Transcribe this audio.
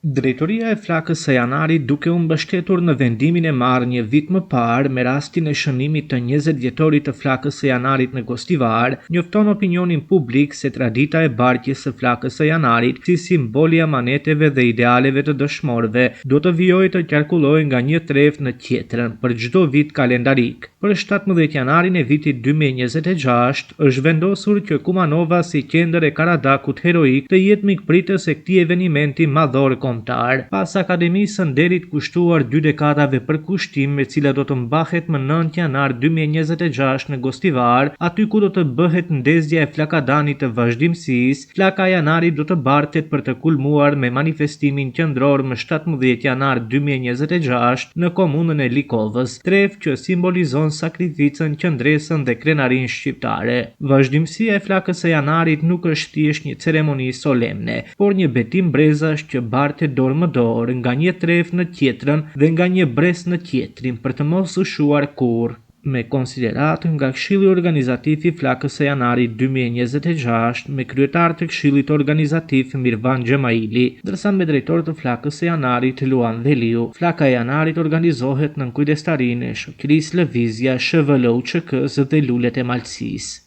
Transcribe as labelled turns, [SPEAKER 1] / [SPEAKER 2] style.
[SPEAKER 1] Drejtoria e Flakës së Janarit, duke u mbështetur në vendimin e marrë një vit më parë me rastin e shënimit të 20 vjetorit të Flakës së Janarit në Gostivar, njofton opinionin publik se tradita e bartjes së Flakës së Janarit si simbol i amaneteve dhe idealeve të dëshmorëve do të vijojë të qarkullohej nga një treft në tjetrën për çdo vit kalendarik. Për 17 janarin e vitit 2026 është vendosur që Kumanova si qendër e Karadakut heroik të jetë mikpritës e këtij eventi madhor kombëtar, pas Akademisë së Nderit kushtuar 2 dekadave për kushtim, me cila do të mbahet më 9 janar 2026 në Gostivar, aty ku do të bëhet ndezja e flakadanit të vazhdimësisë. Flaka e Janarit do të bartet për të kulmuar me manifestimin qendror më 17 janar 2026 në komunën e Likovës, treft që simbolizon sakrificën, qëndresën dhe krenarinë shqiptare. Vazhdimësia e Flakës së Janarit nuk është thjesht një ceremoni solemne, por një betim brezash që bartet dorë më dorë nga një treft në tjetrën dhe nga një brez në tjetrin për të mos u shuar kurrë. Me konsiderat nga Këshilli Organizativ i Flakës së Janarit 2026, me kryetar të Këshillit Organizativ Mirvan Xhemaili, ndërsa me drejtor të Flakës së Janarit Luan Veliu. Flaka e Janarit organizohet nën kujdestarinë e Shoqërisë Lëvizja, SHVL UÇK-s dhe Lulet e Malësisë.